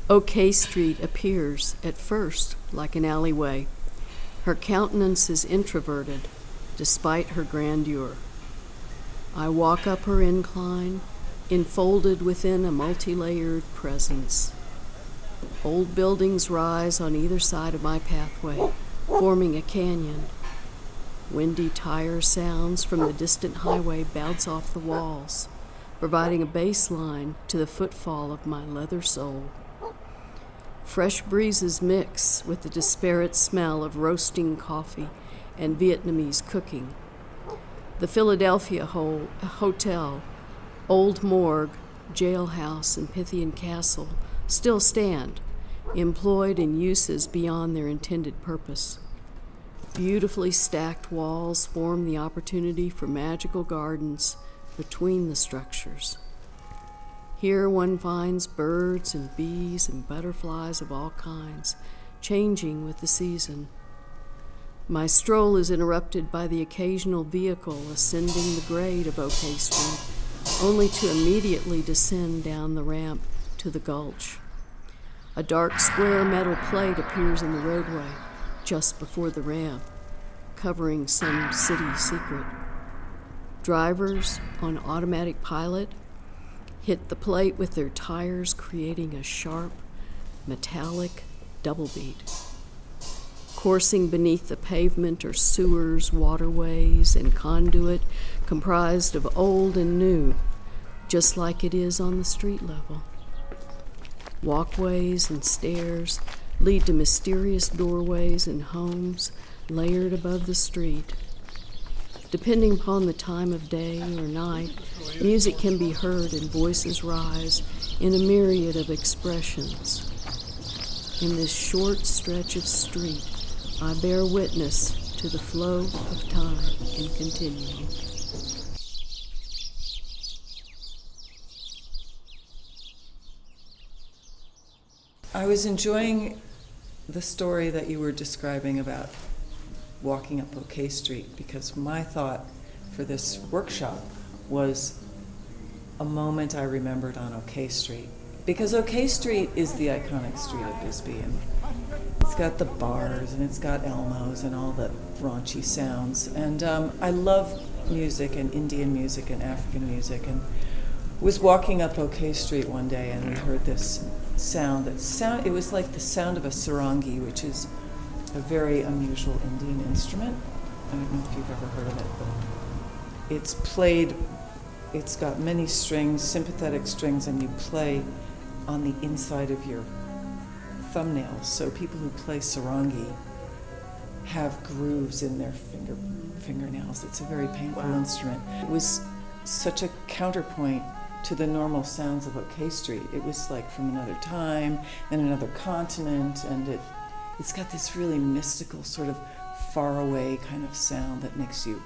OK Street appears, at first, like an alleyway. Her countenance is introverted, despite her grandeur. I walk up her incline, enfolded within a multi-layered presence. Old buildings rise on either side of my pathway, forming a canyon. Windy tire sounds from the distant highway bounce off the walls, providing a baseline to the footfall of my leather sole. Fresh breezes mix with the disparate smell of roasting coffee and Vietnamese cooking. The Philadelphia Hotel, Old Morgue, Jailhouse, and Pythian Castle still stand, employed in uses beyond their intended purpose. Beautifully stacked walls form the opportunity for magical gardens between the structures. Here one finds birds and bees and butterflies of all kinds, changing with the season. My stroll is interrupted by the occasional vehicle ascending the grade of OK Street, only to immediately descend down the ramp to the gulch. A dark square metal plate appears in the roadway just before the ramp, covering some city secret. Drivers on automatic pilot hit the plate with their tires, creating a sharp, metallic double beat. Coursing beneath the pavement are sewers, waterways, and conduit comprised of old and new, just like it is on the street level. Walkways and stairs lead to mysterious doorways and homes layered above the street. Depending upon the time of day or night, music can be heard and voices rise in a myriad of expressions. In this short stretch of street, I bear witness to the flow of time and continuum. I was enjoying the story that you were describing about walking up OK Street, because my thought for this workshop was a moment I remembered on OK Street. Because OK Street is the iconic street of Bisbee, and it's got the bars and it's got Elmos and all the raunchy sounds. And I love music and Indian music and African music, and was walking up OK Street one day and we heard this sound. It was like the sound of a sarangi, which is a very unusual Indian instrument. I don't know if you've ever heard of it, but it's played, it's got many strings, sympathetic strings, and you play on the inside of your thumbnails. So people who play sarangi have grooves in their fingernails. It's a very painful instrument. It was such a counterpoint to the normal sounds of OK Street. It was like from another time and another continent, and it's got this really mystical, sort of faraway kind of sound that makes you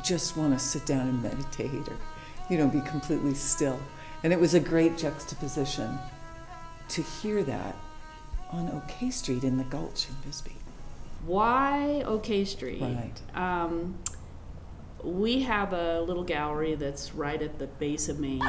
just want to sit down and meditate or, be completely still. And it was a great juxtaposition to hear that on OK Street in the Gulch in Bisbee. Why OK Street? Right. We have a little gallery that's right at the base of Maine,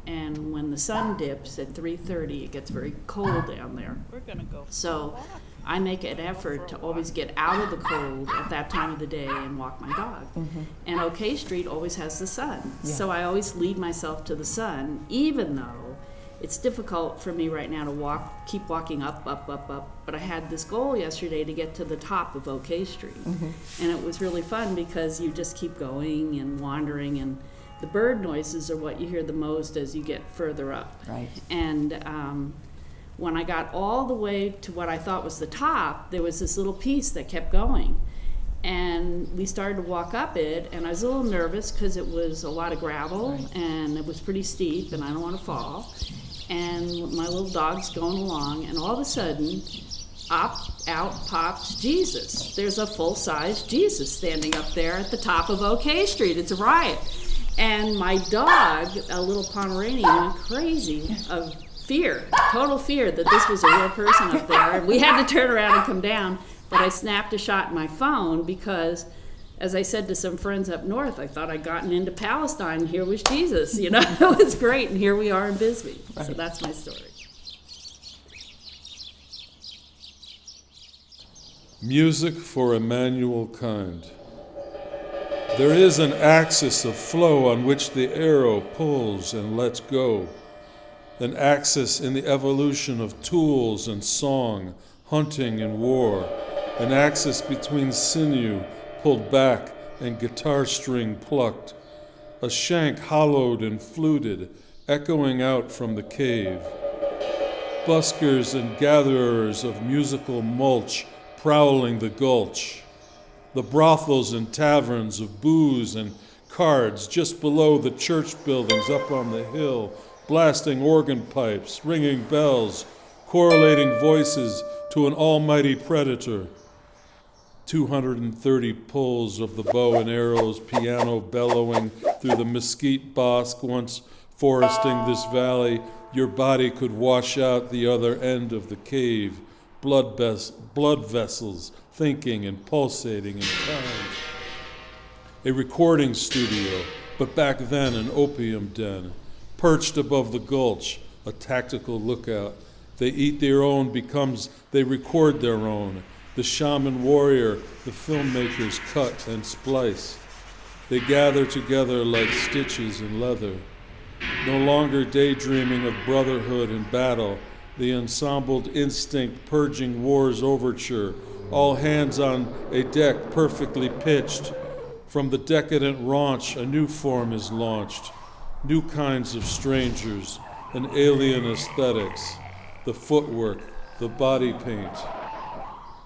and when the sun dips at 3:30, it gets very cold down there. We're gonna go. So I make an effort to always get out of the cold at that time of the day and walk my dog. Mm-hmm. And OK Street always has the sun. Yeah. So I always lead myself to the sun, even though it's difficult for me right now to keep walking up. But I had this goal yesterday to get to the top of OK Street. Mm-hmm. And it was really fun because you just keep going and wandering, and the bird noises are what you hear the most as you get further up. Right. And when I got all the way to what I thought was the top, there was this little piece that kept going. And we started to walk up it, and I was a little nervous because it was a lot of gravel, Right. and it was pretty steep, and I don't want to fall. And my little dog's going along, and all of a sudden, out pops Jesus. There's a full-size Jesus standing up there at the top of OK Street. It's a riot. And my dog, a little Pomeranian, went crazy of fear, total fear that this was a real person up there. And we had to turn around and come down, but I snapped a shot in my phone because, as I said to some friends up north, I thought I'd gotten into Palestine, and here was Jesus, It was great, and here we are in Bisbee. Right. So that's my story. Music for a manual kind. There is an axis of flow on which the arrow pulls and lets go, an axis in the evolution of tools and song, hunting and war, an axis between sinew pulled back and guitar string plucked, a shank hollowed and fluted, echoing out from the cave. Buskers and gatherers of musical mulch prowling the gulch. The brothels and taverns of booze and cards just below the church buildings up on the hill, blasting organ pipes, ringing bells, correlating voices to an almighty predator. 230 pulls of the bow and arrows, piano bellowing through the mesquite bosque once foresting this valley. Your body could wash out the other end of the cave, blood vessels thinking and pulsating in kind. A recording studio, but back then an opium den, perched above the gulch, a tactical lookout. They eat their own becomes they record their own. The shaman warrior, the filmmakers cut and splice. They gather together like stitches in leather. No longer daydreaming of brotherhood and battle, the ensembled instinct purging war's overture, all hands on a deck perfectly pitched. From the decadent raunch, a new form is launched, new kinds of strangers, an alien aesthetics, the footwork, the body paint,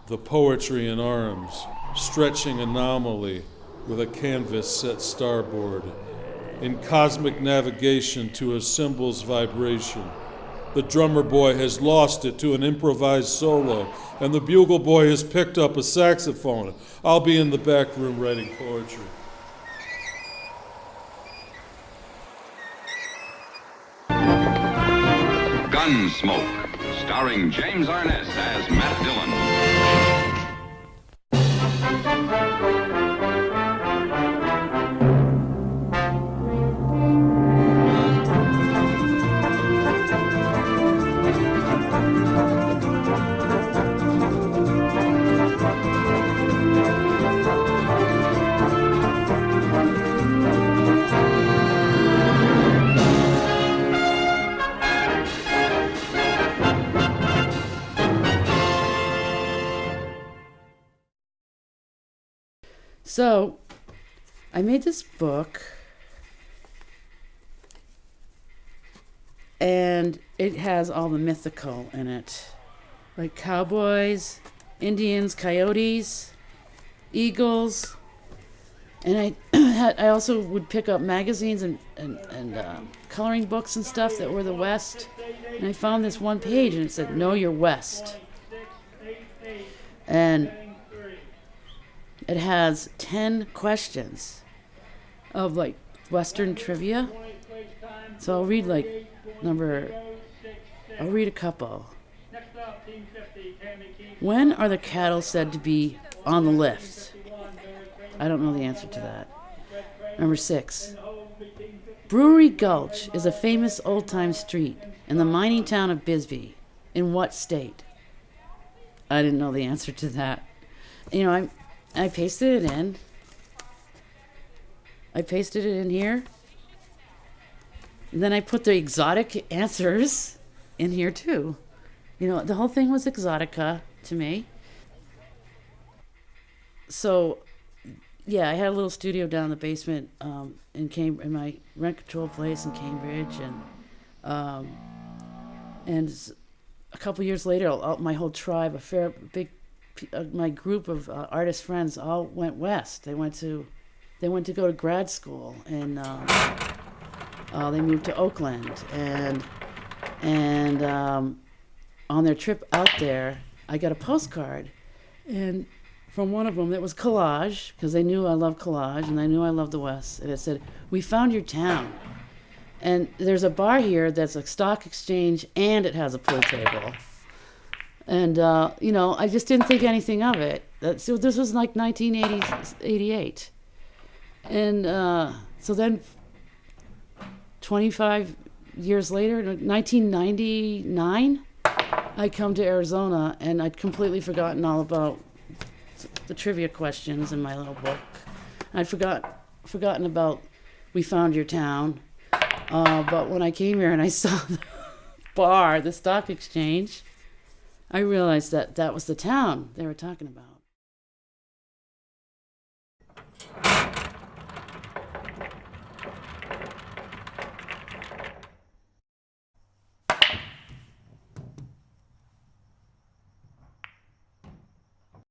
the poetry in arms, stretching anomaly with a canvas set starboard, in cosmic navigation to a cymbal's vibration. The drummer boy has lost it to an improvised solo, and the bugle boy has picked up a saxophone. I'll be in the back room writing poetry. Gunsmoke, starring James Arness as Matt Dillon. So, I made this book, and it has all the mythical in it, like cowboys, Indians, coyotes, eagles, and I also would pick up magazines and coloring books and stuff that were the West, and I found this one page and it said, "Know Your West," and it has 10 questions of like Western trivia. So I'll read a couple. When are the cattle said to be on the lift? I don't know the answer to that. Number 6. Brewery Gulch is a famous old-time street in the mining town of Bisbee. In what state? I didn't know the answer to that. I pasted it in. I pasted it in here. And then I put the exotic answers in here too. The whole thing was exotica to me. So, yeah, I had a little studio down in the basement in my rent control place in Cambridge, and a couple years later, my whole tribe, my group of artist friends all went west. They went to go to grad school, and they moved to Oakland, and on their trip out there, I got a postcard, and from one of them that was collage, because they knew I loved collage and they knew I loved the West, and it said, "We found your town, and there's a bar here that's a stock exchange and it has a pool table." And, I just didn't think anything of it. So this was like 1988. And so then 25 years later, 1999, I come to Arizona, and I'd completely forgotten all about the trivia questions in my little book. I'd forgotten about We Found Your Town, but when I came here and I saw the bar, the stock exchange, I realized that was the town they were talking about.